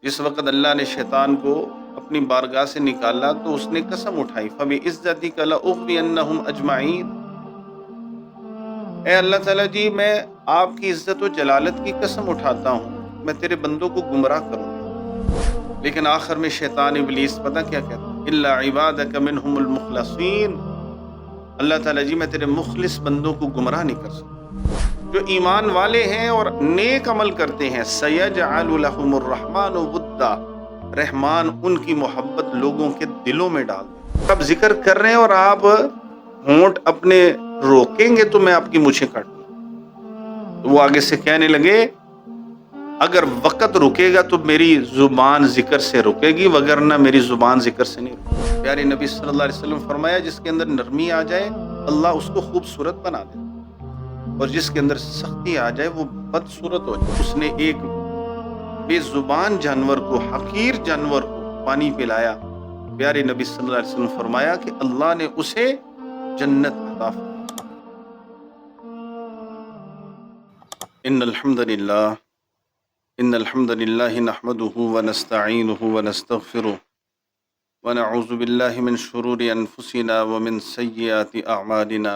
جس وقت اللہ نے شیطان کو اپنی بارگاہ سے نکالا تو اس نے قسم اٹھائی فَبِعِزَّتِكَ لَأُغْوِيَنَّهُمْ أَجْمَعِينَ، اے اللہ تعالیٰ جی میں آپ کی عزت و جلالت کی قسم اٹھاتا ہوں، میں تیرے بندوں کو گمراہ کروں گا۔ لیکن آخر میں شیطان ابلیس پتہ کیا کہتا ہے؟ إِلَّا عِبَادَكَ مِنْهُمُ الْمُخْلَصِينَ، اللہ تعالیٰ جی میں تیرے مخلص بندوں کو گمراہ نہیں کر سکتا، جو ایمان والے ہیں اور نیک عمل کرتے ہیں۔ سَيَجْعَلُ لَهُمُ الرَّحْمَنُ وُدًّا، رحمان ان کی محبت لوگوں کے دلوں میں ڈال دے۔ اب ذکر کر رہے ہیں اور آپ ہونٹ اپنے روکیں گے تو میں آپ کی مونچھیں کاٹوں گا۔ تو وہ آگے سے کہنے لگے اگر وقت رکے گا تو میری زبان ذکر سے رکے گی، وگرنہ میری زبان ذکر سے نہیں رکے گی۔ پیارے نبی صلی اللہ علیہ وسلم فرمایا جس کے اندر نرمی آ جائے اللہ اس کو خوبصورت بنا دے، اور جس کے اندر سختی آ جائے وہ بدصورت ہو جائے۔ اس نے ایک بے زبان جانور کو، حقیر جانور کو پانی پلایا، پیارے نبی صلی اللہ علیہ وسلم فرمایا کہ اللہ نے اسے جنت عطا فرمائی۔ ان الحمد للہ نحمده ونستعینه ونستغفره ونعوذ باللہ من شرور انفسنا ومن سیئات اعمالنا،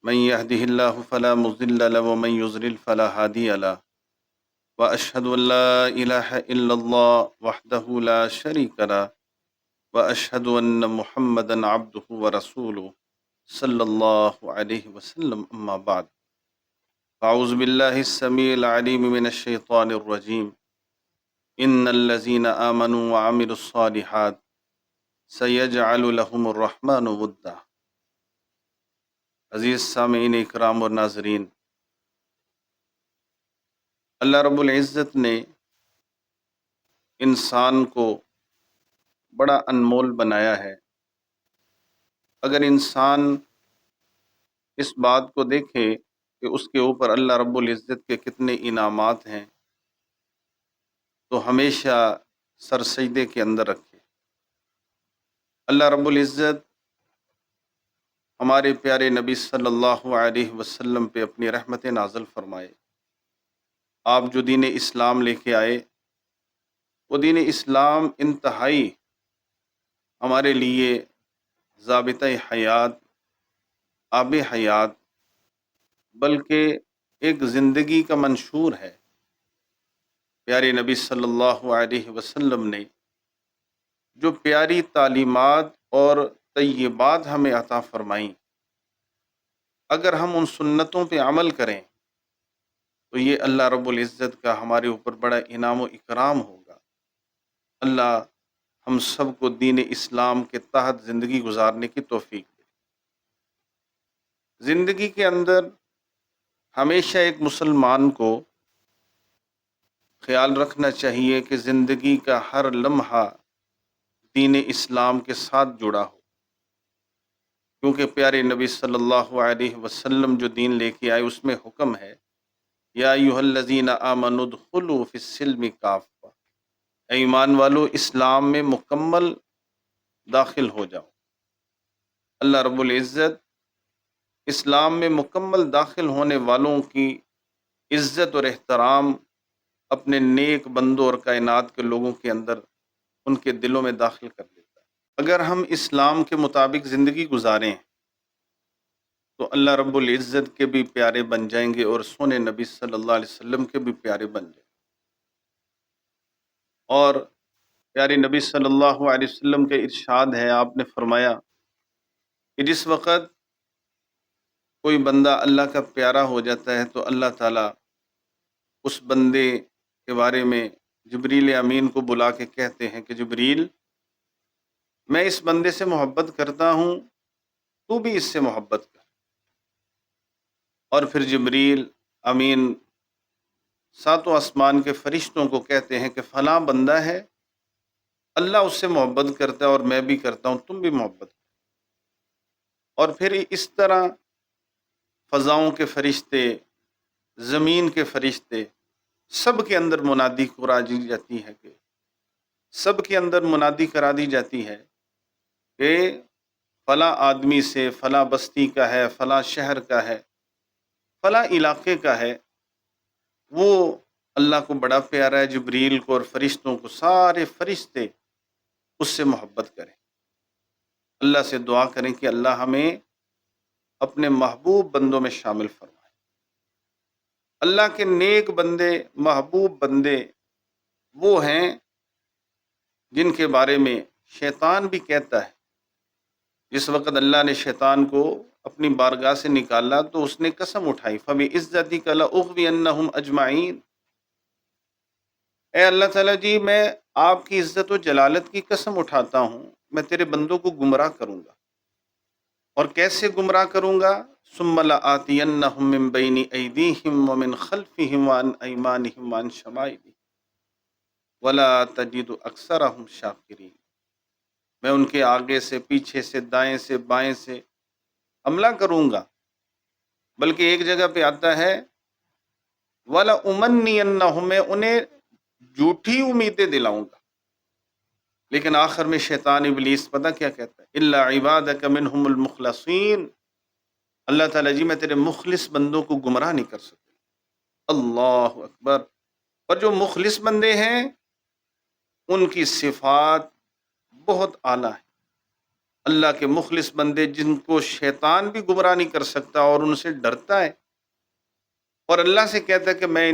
من يهده الله فلا مضل له ومن يضلل فلا هادي له، واشهد ان لا اله الا الله وحده لا شريك له، واشهد ان محمدا عبده ورسوله صلی اللہ علیہ وسلم، اما بعد، اعوذ باللہ السمیع العلیم من الشیطان الرجیم، ان الذین آمنوا وعملوا الصالحات سیجعل لهم الرحمن ودا۔ عزیز سامعین اکرام اور ناظرین، اللہ رب العزت نے انسان کو بڑا انمول بنایا ہے۔ اگر انسان اس بات کو دیکھے کہ اس کے اوپر اللہ رب العزت کے کتنے انعامات ہیں تو ہمیشہ سر سجدے کے اندر رکھے۔ اللہ رب العزت ہمارے پیارے نبی صلی اللہ علیہ وسلم پہ اپنی رحمت نازل فرمائے۔ آپ جو دین اسلام لے کے آئے وہ دین اسلام انتہائی ہمارے لیے ضابطہ حیات، آب حیات، بلکہ ایک زندگی کا منشور ہے۔ پیارے نبی صلی اللہ علیہ وسلم نے جو پیاری تعلیمات اور طیبات ہمیں عطا فرمائیں، اگر ہم ان سنتوں پہ عمل کریں تو یہ اللہ رب العزت کا ہمارے اوپر بڑا انعام و اکرام ہوگا۔ اللہ ہم سب کو دین اسلام کے تحت زندگی گزارنے کی توفیق دے۔ زندگی کے اندر ہمیشہ ایک مسلمان کو خیال رکھنا چاہیے کہ زندگی کا ہر لمحہ دین اسلام کے ساتھ جڑا ہو، کیونکہ پیارے نبی صلی اللہ علیہ وسلم جو دین لے کے آئے اس میں حکم ہے یا ایھا الذین آمنوا ادخلوا فی السلم کافہ، اے ایمان والو اسلام میں مکمل داخل ہو جاؤ۔ اللہ رب العزت اسلام میں مکمل داخل ہونے والوں کی عزت اور احترام اپنے نیک بندوں اور کائنات کے لوگوں کے اندر ان کے دلوں میں داخل کر دیتا ہے۔ اگر ہم اسلام کے مطابق زندگی گزاریں تو اللہ رب العزت کے بھی پیارے بن جائیں گے اور سونے نبی صلی اللہ علیہ وسلم کے بھی پیارے بن جائیں گے۔ اور پیارے نبی صلی اللہ علیہ وسلم کے ارشاد ہے، آپ نے فرمایا کہ جس وقت کوئی بندہ اللہ کا پیارا ہو جاتا ہے تو اللہ تعالیٰ اس بندے کے بارے میں جبریل امین کو بلا کے کہتے ہیں کہ جبریل، میں اس بندے سے محبت کرتا ہوں، تو بھی اس سے محبت کر۔ اور پھر جبریل امین ساتوں آسمان کے فرشتوں کو کہتے ہیں کہ فلاں بندہ ہے، اللہ اس سے محبت کرتا ہے اور میں بھی کرتا ہوں، تم بھی محبت کرو۔ اور پھر اس طرح فضاؤں کے فرشتے، زمین کے فرشتے، سب کے اندر منادی کرا دی جاتی ہے کہ سب کے اندر منادی کرا دی جاتی ہے کہ فلاں آدمی سے، فلاں بستی کا ہے، فلاں شہر کا ہے، فلاں علاقے کا ہے، وہ اللہ کو بڑا پیارا ہے، جبریل کو اور فرشتوں کو، سارے فرشتے اس سے محبت کریں، اللہ سے دعا کریں کہ اللہ ہمیں اپنے محبوب بندوں میں شامل فرمائے۔ اللہ کے نیک بندے، محبوب بندے وہ ہیں جن کے بارے میں شیطان بھی کہتا ہے۔ جس وقت اللہ نے شیطان کو اپنی بارگاہ سے نکالا تو اس نے قسم اٹھائی، فَبِعِزَّتِكَ لَأُغْوِيَنَّهُمْ أَجْمَعِينَ، اے اللہ تعالیٰ جی میں آپ کی عزت و جلالت کی قسم اٹھاتا ہوں، میں تیرے بندوں کو گمراہ کروں گا۔ اور کیسے گمراہ کروں گا؟ ثُمَّ لَآتِيَنَّهُم مِّن بَيْنِ أَيْدِيهِمْ وَمِنْ خَلْفِهِمْ وَعَنْ أَيْمَانِهِمْ وَعَنْ شَمَائِلِهِمْ وَلَا تَجِدُ أَكْثَرَهُمْ شَاكِرِينَ، میں ان کے آگے سے، پیچھے سے، دائیں سے، بائیں سے حملہ کروں گا۔ بلکہ ایک جگہ پہ آتا ہے وَلَأُمَنِّيَنَّهُم، میں انہیں جھوٹی امیدیں دلاؤں گا۔ لیکن آخر میں شیطان ابلیس پتہ کیا کہتا ہے؟ إِلَّا عِبَادَكَ مِنْهُمُ الْمُخْلَصِينَ، اللہ تعالیٰ جی میں تیرے مخلص بندوں کو گمراہ نہیں کر سکتا۔ اللہ اکبر۔ اور جو مخلص بندے ہیں ان کی صفات بہت اعلیٰ ہے۔ اللہ کے مخلص بندے جن کو شیطان بھی گمراہ نہیں کر سکتا اور ان سے ڈرتا ہے، اور اللہ سے کہتا ہے کہ میں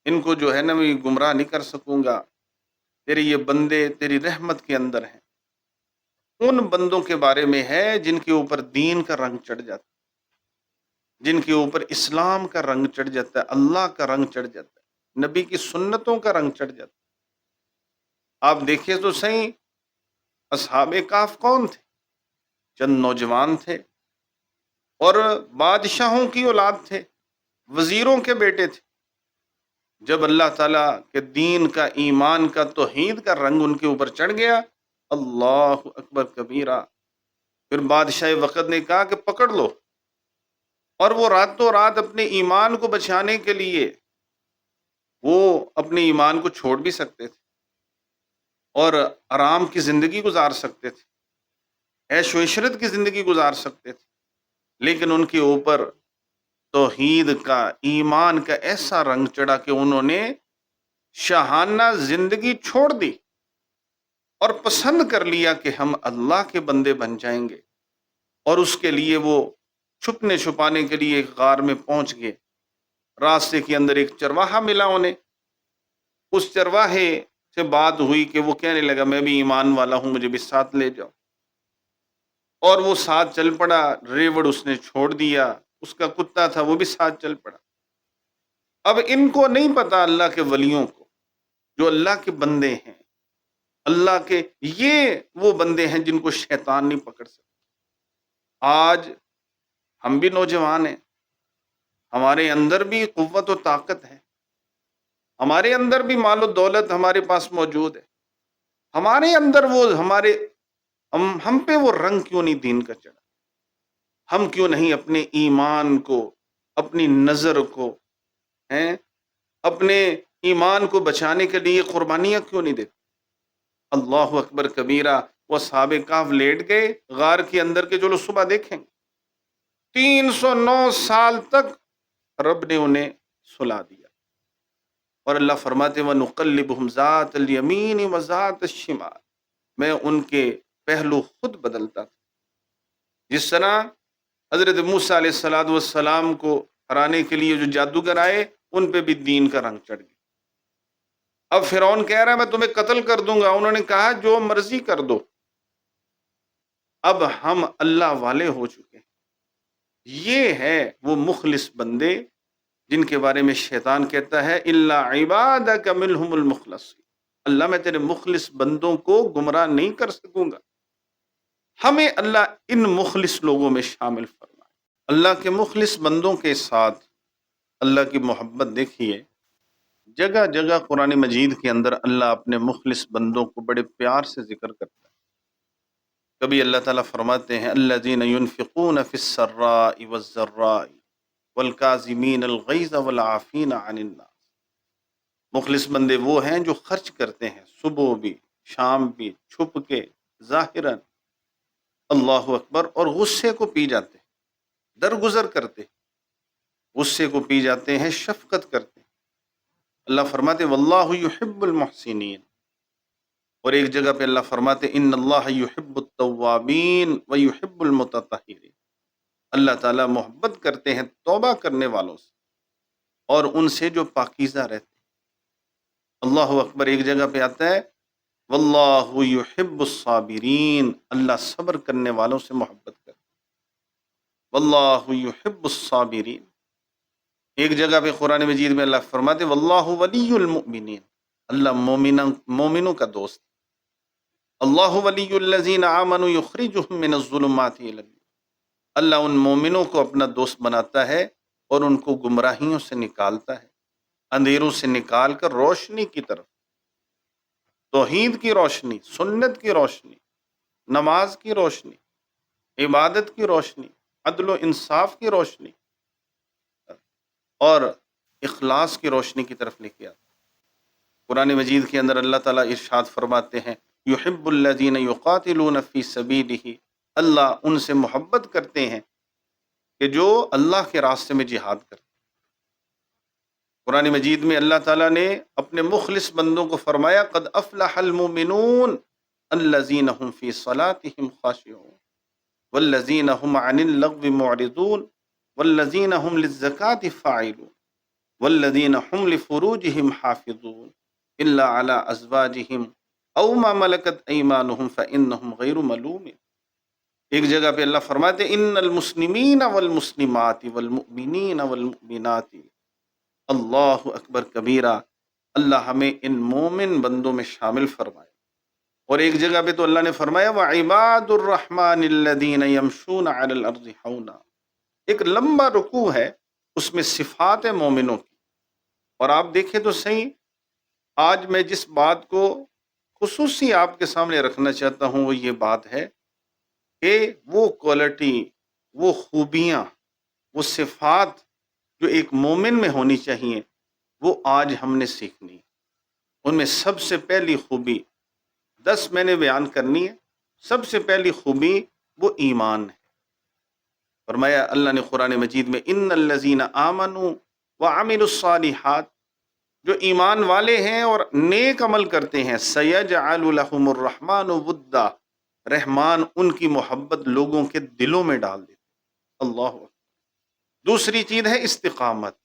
ان کو جو ہے نا میں گمراہ نہیں کر سکوں گا، تیرے یہ بندے تیری رحمت کے اندر ہیں۔ ان بندوں کے بارے میں ہے جن کے اوپر دین کا رنگ چڑھ جاتا ہے، جن کے اوپر اسلام کا رنگ چڑھ جاتا ہے، اللہ کا رنگ چڑھ جاتا ہے، نبی کی سنتوں کا رنگ چڑھ جاتا ہے۔ آپ دیکھیے تو صحیح، اصحاب کہف کون تھے؟ چند نوجوان تھے اور بادشاہوں کی اولاد تھے، وزیروں کے بیٹے تھے۔ جب اللہ تعالیٰ کے دین کا، ایمان کا، توحید کا رنگ ان کے اوپر چڑھ گیا، اللہ اکبر کبیرہ، پھر بادشاہ وقت نے کہا کہ پکڑ لو، اور وہ راتوں رات اپنے ایمان کو بچانے کے لیے وہ اپنے ایمان کو چھوڑ بھی سکتے تھے اور آرام کی زندگی گزار سکتے تھے، عیش و عشرت کی زندگی گزار سکتے تھے، لیکن ان کے اوپر توحید کا، ایمان کا ایسا رنگ چڑھا کہ انہوں نے شاہانہ زندگی چھوڑ دی اور پسند کر لیا کہ ہم اللہ کے بندے بن جائیں گے، اور اس کے لیے وہ چھپنے چھپانے کے لیے ایک غار میں پہنچ گئے۔ راستے کے اندر ایک چرواہا ملا انہیں، اس چرواہے سے بات ہوئی کہ وہ کہنے لگا میں بھی ایمان والا ہوں، مجھے بھی ساتھ لے جاؤ، اور وہ ساتھ چل پڑا۔ ریوڑ اس نے چھوڑ دیا، اس کا کتا تھا وہ بھی ساتھ چل پڑا۔ اب ان کو نہیں پتا، اللہ کے ولیوں کو، جو اللہ کے بندے ہیں، اللہ کے یہ وہ بندے ہیں جن کو شیطان نہیں پکڑ سکتا۔ آج ہم بھی نوجوان ہیں، ہمارے اندر بھی قوت و طاقت ہے، ہمارے اندر بھی مال و دولت ہمارے پاس موجود ہے، ہمارے اندر وہ ہم پہ وہ رنگ کیوں نہیں دین کا چڑھا؟ ہم کیوں نہیں اپنے ایمان کو، اپنی نظر کو، اپنے ایمان کو بچانے کے لیے قربانیاں کیوں نہیں دیتے؟ اللہ اکبر کبیرہ۔ وہ اصحاب کہف لیٹ گئے غار کے اندر کے، جو لوگ صبح دیکھیں گے 309 سال تک رب نے انہیں سلا دیا، اور اللہ فرماتے وَنُقَلِّبُهُمْ ذَاتَ الْيَمِينِ وَذَاتَ الشِّمَالِ، میں ان کے پہلو خود بدلتا تھا۔ جس طرح حضرت موسیٰ علیہ السلام کو ہرانے کے لیے جو جادوگر آئے، ان پہ بھی دین کا رنگ چڑھ گیا۔ اب فرعون کہہ رہا ہے میں تمہیں قتل کر دوں گا، انہوں نے کہا جو مرضی کر دو، اب ہم اللہ والے ہو چکے ہیں۔ یہ ہے وہ مخلص بندے جن کے بارے میں شیطان کہتا ہے الا عبادک منہم المخلصین، اللہ میں تیرے مخلص بندوں کو گمراہ نہیں کر سکوں گا۔ ہمیں اللہ ان مخلص لوگوں میں شامل فرمائے۔ اللہ کے مخلص بندوں کے ساتھ اللہ کی محبت دیکھیے، جگہ جگہ قرآن مجید کے اندر اللہ اپنے مخلص بندوں کو بڑے پیار سے ذکر کرتا ہے۔ کبھی اللہ تعالیٰ فرماتے ہیں الذین ينفقون فی السراء والضراء والکاظمین الغیظ والعافین عن الناس، مخلص بندے وہ ہیں جو خرچ کرتے ہیں صبح بھی، شام بھی، چھپ کے، ظاہراً، اللہ اکبر، اور غصے کو پی جاتے ہیں، درگزر کرتے ہیں، غصے کو پی جاتے ہیں، شفقت کرتے ہیں، اللہ فرماتے واللہ یحب المحسنین، اور ایک جگہ پہ اللہ فرماتے ان اللہ یحب التوابین و یحب المتطہرین، اللہ تعالیٰ محبت کرتے ہیں توبہ کرنے والوں سے اور ان سے جو پاکیزہ رہتے ہیں۔ اللہ اکبر ایک جگہ پہ آتا ہے واللہ یحب الصابرین، اللہ صبر کرنے والوں سے محبت کرتے ہیں، واللہ یحب الصابرین۔ ایک جگہ پہ قرآن مجید میں اللہ فرماتے واللہ ولی المؤمنین، اللہ مومنوں کا دوست، اللہ ولی الذین آمنوا یخرجہم من الظلمات الی النور، اللہ ان مومنوں کو اپنا دوست بناتا ہے اور ان کو گمراہیوں سے نکالتا ہے، اندھیروں سے نکال کر روشنی کی طرف، توحید کی روشنی، سنت کی روشنی، نماز کی روشنی، عبادت کی روشنی، عدل و انصاف کی روشنی اور اخلاص کی روشنی کی طرف لے کے آتا ہے۔ قرآن مجید کے اندر اللہ تعالیٰ ارشاد فرماتے ہیں یحب الذین یقاتلون فی سبیلہ، اللہ ان سے محبت کرتے ہیں کہ جو اللہ کے راستے میں جہاد کرتے ہیں۔ قرآن مجید میں اللہ تعالیٰ نے اپنے مخلص بندوں کو فرمایا قد افلح المؤمنون الذین هم فی صلاتهم خاشعون والذین هم عن اللغو معرضون والذین هم للزکاة فاعلون والذین هم لفروجهم حافظون الا علی ازواجهم او ما ملکت ایمانهم فانهم غیر ملومین۔ ایک جگہ پہ اللہ فرماتے ان المسلمین والمسلمات والمؤمنین والمؤمنات، اللہ اکبر کبیرہ، اللہ ہمیں ان مومن بندوں میں شامل فرمائے۔ اور ایک جگہ پہ تو اللہ نے فرمایا وعباد الرحمن الذین یمشون علی الارض حونا، ایک لمبا رکوع ہے، اس میں صفات مومنوں کی۔ اور آپ دیکھیں تو صحیح، آج میں جس بات کو خصوصی آپ کے سامنے رکھنا چاہتا ہوں وہ یہ بات ہے کہ وہ کوالٹی، وہ خوبیاں، وہ صفات جو ایک مومن میں ہونی چاہیے وہ آج ہم نے سیکھنی۔ ان میں سب سے پہلی خوبی 10 میں نے بیان کرنی ہے۔ سب سے پہلی خوبی وہ ایمان ہے۔ فرمایا اللہ نے قرآن مجید میں ان الذین آمنوا وعملوا الصالحات، جو ایمان والے ہیں اور نیک عمل کرتے ہیں سیجعل لهم الرحمن ودا، رحمان ان کی محبت لوگوں کے دلوں میں ڈال دیتے۔ اللہ اکبر۔ دوسری چیز ہے استقامت،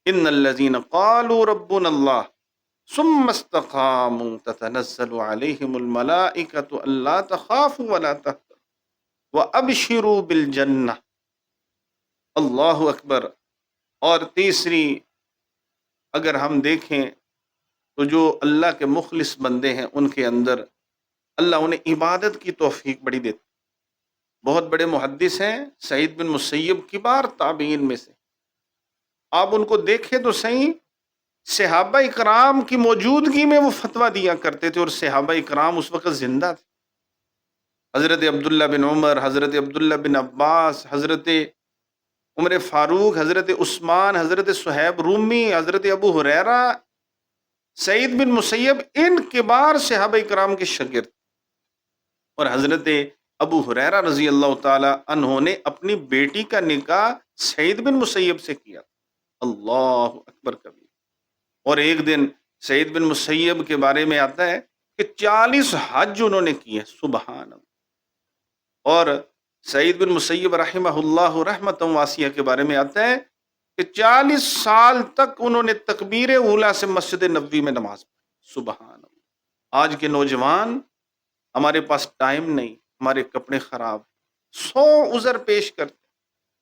ان الذین قالوا ربنا اللہ ثم استقاموا تتنزل علیہم الملائکۃ الا تخافوا ولا تحزنوا وابشروا بالجنہ۔ اللہ اکبر۔ اور تیسری اگر ہم دیکھیں تو جو اللہ کے مخلص بندے ہیں ان کے اندر اللہ انہیں عبادت کی توفیق بڑی دیتی۔ بہت بڑے محدث ہیں سعید بن مسیب، کبار تابعین میں سے، آپ ان کو دیکھیں تو صحیح، صحابہ اکرام کی موجودگی میں وہ فتویٰ دیا کرتے تھے، اور صحابہ اکرام اس وقت زندہ تھے۔ حضرت عبداللہ بن عمر، حضرت عبداللہ بن عباس، حضرت عمر فاروق، حضرت عثمان، حضرت صہیب رومی، حضرت ابو ہریرہ، سعید بن مسیب، ان کبار صحابہ اکرام کے شاگرد۔ اور حضرت ابو ہریرہ رضی اللہ تعالی عنہ نے اپنی بیٹی کا نکاح سعید بن مسیب سے کیا۔ اللہ اکبر کبیر۔ اور ایک دن سعید بن مسیب کے بارے میں آتا ہے کہ 40 حج انہوں نے کیے، سبحان اللہ۔ اور سعید بن مسیب رحمہ اللہ رحمۃ واسعہ کے بارے میں آتا ہے کہ 40 سال تک انہوں نے تکبیر اولیٰ سے مسجد نبوی میں نماز پڑھی، سبحان اللہ۔ آج کے نوجوان، ہمارے پاس ٹائم نہیں، ہمارے کپڑے خراب، 100 عذر پیش کرتے۔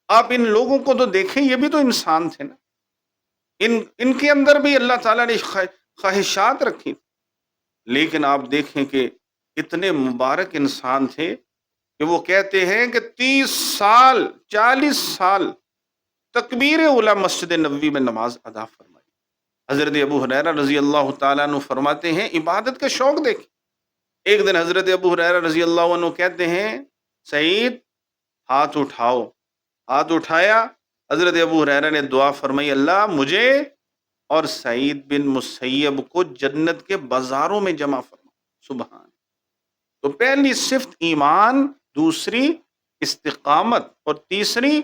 آپ ان لوگوں کو تو دیکھیں، یہ بھی تو انسان تھے نا، ان کے اندر بھی اللہ تعالیٰ نے خواہشات رکھی، لیکن آپ دیکھیں کہ اتنے مبارک انسان تھے کہ وہ کہتے ہیں کہ 30 سال 40 سال تکبیر اولیٰ مسجد نبوی میں نماز ادا فرمائی۔ حضرت ابو ہریرہ رضی اللہ تعالیٰ عنہ فرماتے ہیں عبادت کا شوق دیکھیں۔ ایک دن حضرت ابو ہریرہ رضی اللہ عنہ کہتے ہیں سعید ہاتھ اٹھاؤ، ہاتھ اٹھایا۔ حضرت ابو ہریرہ نے دعا فرمائی اللہ مجھے اور سعید بن مسیب کو جنت کے بازاروں میں جمع فرما، سبحان۔ تو پہلی صفت ایمان، دوسری استقامت، اور تیسری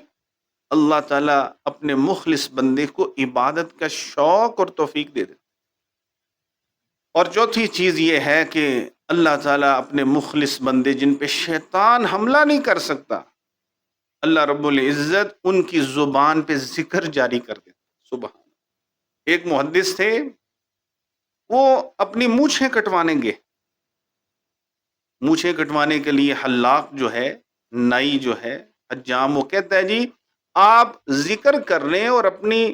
اللہ تعالیٰ اپنے مخلص بندے کو عبادت کا شوق اور توفیق دے دیتے۔ اور چوتھی چیز یہ ہے کہ اللہ تعالیٰ اپنے مخلص بندے جن پہ شیطان حملہ نہیں کر سکتا، اللہ رب العزت ان کی زبان پہ ذکر جاری کر دیتا۔ سبحان۔ ایک محدث تھے، وہ اپنی مونچھیں کٹوانے گے، مونچھیں کٹوانے کے لیے حلاق جو ہے، نائی جو ہے، حجام، وہ کہتا ہے جی آپ ذکر کر رہے ہیں اور اپنی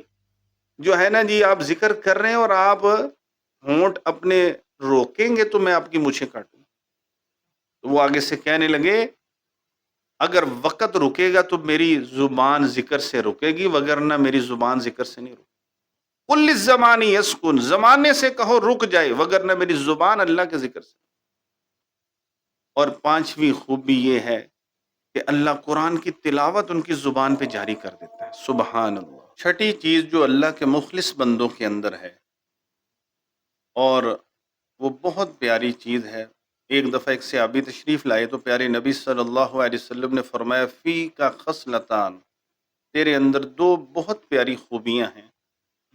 جو ہے نا جی آپ ذکر کر رہے ہیں اور آپ ہونٹ اپنے روکیں گے تو میں آپ کی مونچھیں کاٹوں۔ تو وہ آگے سے کہنے لگے اگر وقت رکے گا تو میری زبان ذکر سے رکے گی، وگرنہ میری زبان ذکر سے نہیں رکے۔ کل الزمان یسکن، زمانے سے کہو رک جائے، وگرنہ میری زبان اللہ کے ذکر سے۔ اور پانچویں خوبی یہ ہے کہ اللہ قرآن کی تلاوت ان کی زبان پہ جاری کر دیتا ہے۔ سبحان اللہ۔ چھٹی چیز جو اللہ کے مخلص بندوں کے اندر ہے اور وہ بہت پیاری چیز ہے، ایک دفعہ ایک صحابی تشریف لائے تو پیارے نبی صلی اللہ علیہ وسلم نے فرمایا فی کا خصلتان، تیرے اندر دو بہت پیاری خوبیاں ہیں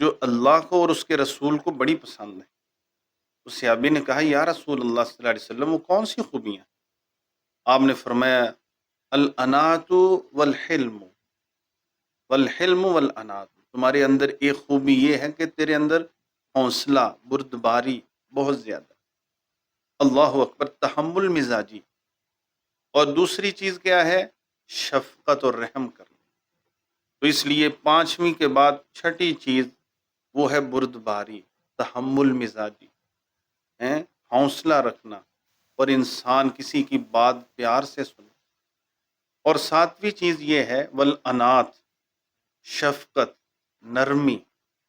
جو اللہ کو اور اس کے رسول کو بڑی پسند ہیں۔ اس صحابی نے کہا یا رسول اللہ صلی اللہ علیہ وسلم وہ کون سی خوبیاں؟ آپ نے فرمایا الانات والحلم، والحلم والانات، تمہارے اندر ایک خوبی یہ ہے کہ تیرے اندر حوصلہ، بردباری بہت زیادہ، اللہ اکبر، تحمل مزاجی، اور دوسری چیز کیا ہے؟ شفقت اور رحم کرنا۔ تو اس لیے پانچویں کے بعد چھٹی چیز وہ ہے بردباری، تحمل مزاجی، حوصلہ رکھنا، اور انسان کسی کی بات پیار سے سنے۔ اور ساتویں چیز یہ ہے والانات، شفقت، نرمی۔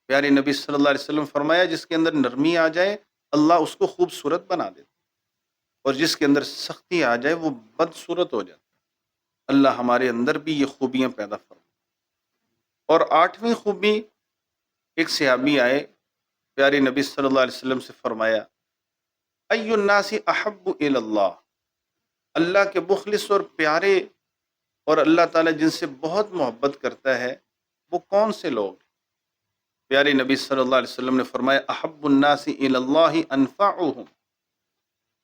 پیارے نبی صلی اللہ علیہ وسلم فرمایا جس کے اندر نرمی آ جائے اللہ اس کو خوبصورت بنا دیتا، اور جس کے اندر سختی آ جائے وہ بدصورت ہو جاتا۔ اللہ ہمارے اندر بھی یہ خوبیاں پیدا فرمائے۔ اور آٹھویں خوبی، ایک صحابی آئے، پیارے نبی صلی اللہ علیہ وسلم سے فرمایا ای الناس احب الی اللہ، اللہ کے مخلص اور پیارے اور اللہ تعالیٰ جن سے بہت محبت کرتا ہے وہ کون سے لوگ؟ پیارے نبی صلی اللہ علیہ وسلم نے فرمایا احب الناس الی اللہ انفعهم،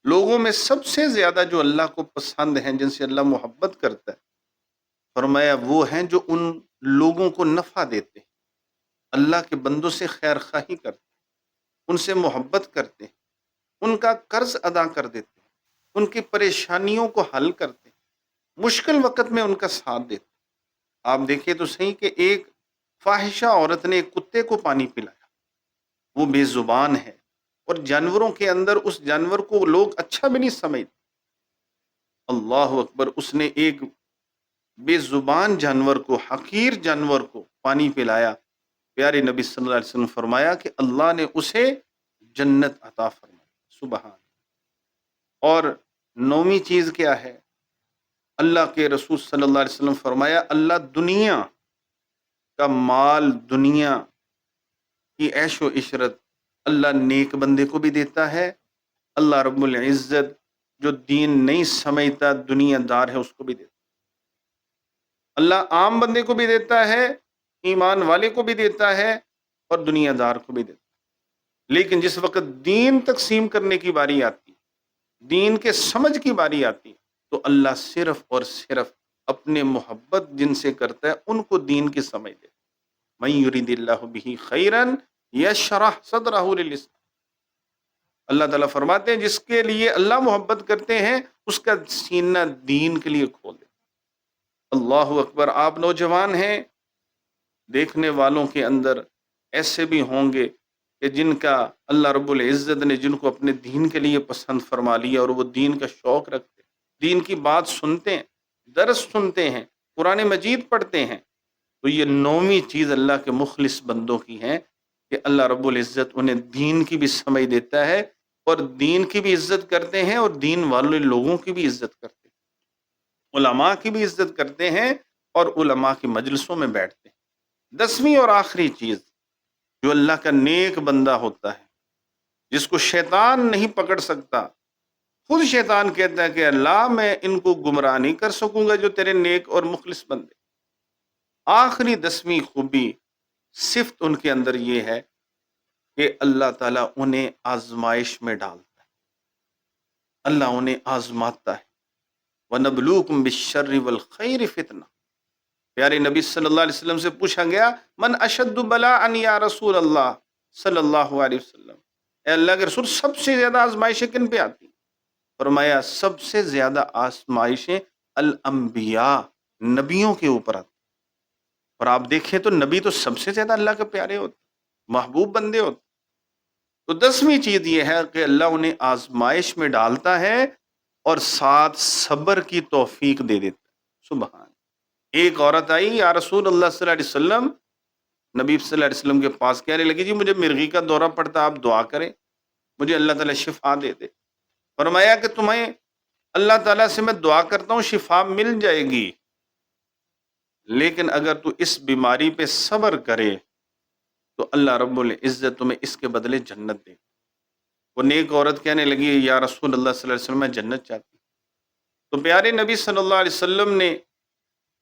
لوگوں میں سب سے زیادہ جو اللہ کو پسند ہیں، جن سے اللہ محبت کرتا ہے، فرمایا وہ ہیں جو ان لوگوں کو نفع دیتے ہیں، اللہ کے بندوں سے خیر خواہی کرتے ہیں، ان سے محبت کرتے ہیں، ان کا قرض ادا کر دیتے ہیں، ان کی پریشانیوں کو حل کرتے ہیں، مشکل وقت میں ان کا ساتھ دیتے ہیں۔ آپ دیکھیں تو صحیح کہ ایک فاحشہ عورت نے ایک کتے کو پانی پلایا، وہ بے زبان ہے، اور جانوروں کے اندر اس جانور کو لوگ اچھا بھی نہیں سمجھتے، اللہ اکبر، اس نے ایک بے زبان جانور کو، حقیر جانور کو پانی پلایا، پیارے نبی صلی اللہ علیہ وسلم فرمایا کہ اللہ نے اسے جنت عطا فرمائی۔ سبحان۔ اور نویں چیز کیا ہے؟ اللہ کے رسول صلی اللہ علیہ وسلم فرمایا اللہ دنیا کا مال، دنیا کی عیش و عشرت اللہ نیک بندے کو بھی دیتا ہے، اللہ رب العزت جو دین نہیں سمجھتا دنیا دار ہے اس کو بھی دیتا ہے، اللہ عام بندے کو بھی دیتا ہے، ایمان والے کو بھی دیتا ہے، اور دنیا دار کو بھی دیتا ہے۔ لیکن جس وقت دین تقسیم کرنے کی باری آتی، دین کے سمجھ کی باری آتی، تو اللہ صرف اور صرف اپنے محبت جن سے کرتا ہے ان کو دین کی سمجھ دیتا ہے۔ من یرید اللہ بہ خیرا یشرح صدرہ للاسلام، اللہ تعالیٰ فرماتے ہیں جس کے لیے اللہ محبت کرتے ہیں اس کا سینہ دین کے لیے کھول دے۔ اللہ اکبر۔ آپ نوجوان ہیں، دیکھنے والوں کے اندر ایسے بھی ہوں گے کہ جن کا اللہ رب العزت نے جن کو اپنے دین کے لیے پسند فرما لیا اور وہ دین کا شوق رکھتے ہیں، دین کی بات سنتے ہیں، درس سنتے ہیں، قرآن مجید پڑھتے ہیں، تو یہ نویں چیز اللہ کے مخلص بندوں کی ہے کہ اللہ رب العزت انہیں دین کی بھی سمجھ دیتا ہے، اور دین کی بھی عزت کرتے ہیں، اور دین والے لوگوں کی بھی عزت کرتے ہیں، علماء کی بھی عزت کرتے ہیں، اور علماء کی مجلسوں میں بیٹھتے ہیں۔ 10ویں اور آخری چیز جو اللہ کا نیک بندہ ہوتا ہے، جس کو شیطان نہیں پکڑ سکتا، خود شیطان کہتا ہے کہ اللہ میں ان کو گمراہ نہیں کر سکوں گا جو تیرے نیک اور مخلص بندے، آخری 10ویں خوبی صفت ان کے اندر یہ ہے کہ اللہ تعالیٰ انہیں آزمائش میں ڈالتا ہے، اللہ انہیں آزماتا ہے۔ وَنَبْلُوكُمْ بِالشَّرِّ وَالْخَيْرِ فتنہ، پیارے نبی صلی اللہ علیہ وسلم سے پوچھا گیا من اشد بلاء یا رسول اللہ صلی اللہ علیہ وسلم، اے اللہ کے رسول سب سے زیادہ آزمائشیں کن پہ آتی؟ فرمایا سب سے زیادہ آزمائشیں الانبیاء، نبیوں کے اوپر آتی۔ اور آپ دیکھیں تو نبی تو سب سے زیادہ اللہ کے پیارے ہوتے، محبوب بندے ہوتے۔ تو 10ویں چیز یہ ہے کہ اللہ انہیں آزمائش میں ڈالتا ہے اور ساتھ صبر کی توفیق دے دیتا ہے۔ سبحان۔ ایک عورت آئی یا رسول اللہ صلی اللہ علیہ وسلم، نبی صلی اللہ علیہ وسلم کے پاس کہنے لگی جی مجھے مرغی کا دورہ پڑتا، آپ دعا کریں مجھے اللہ تعالیٰ شفا دے دے۔ فرمایا کہ تمہیں اللہ تعالیٰ سے میں دعا کرتا ہوں شفا مل جائے گی، لیکن اگر تو اس بیماری پہ صبر کرے تو اللہ رب العزت تمہیں اس کے بدلے جنت دے۔ وہ نیک عورت کہنے لگی یا رسول اللہ صلی اللہ علیہ وسلم میں جنت چاہتی۔ تو پیارے نبی صلی اللہ علیہ وسلم نے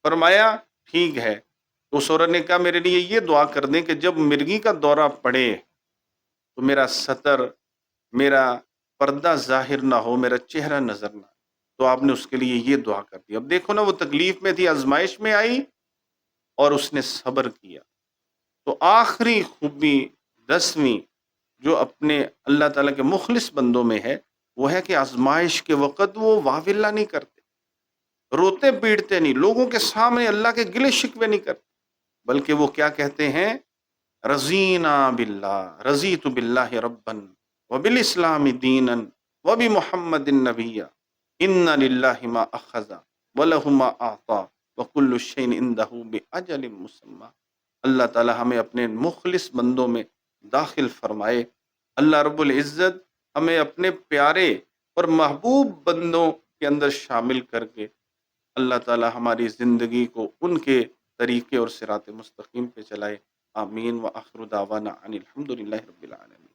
فرمایا ٹھیک ہے۔ تو اس عورت نے کہا میرے لیے یہ دعا کر دیں کہ جب مرغی کا دورہ پڑے تو میرا سطر، میرا پردہ ظاہر نہ ہو، میرا چہرہ نظر نہ آئے۔ تو آپ نے اس کے لیے یہ دعا کر دی۔ اب دیکھو نا، وہ تکلیف میں تھی، آزمائش میں آئی اور اس نے صبر کیا۔ تو آخری خوبی 10ویں جو اپنے اللہ تعالیٰ کے مخلص بندوں میں ہے وہ ہے کہ آزمائش کے وقت وہ واویلا نہیں کرتے، روتے پیٹتے نہیں، لوگوں کے سامنے اللہ کے گلے شکوے نہیں کرتے، بلکہ وہ کیا کہتے ہیں؟ رضینا باللہ، رضیت باللہ ربا وبالاسلام دینا وبمحمد نبیا، ان للہ ما اخذ ولہ ما اعطا وکل شیء عندہ باجل مسمی۔ اللہ تعالی ہمیں اپنے مخلص بندوں میں داخل فرمائے۔ اللہ رب العزت ہمیں اپنے پیارے اور محبوب بندوں کے اندر شامل کر کے اللہ تعالی ہماری زندگی کو ان کے طریقے اور صراط مستقیم پہ چلائے۔ آمین۔ وآخر دعوانا ان الحمد للہ رب العالمین۔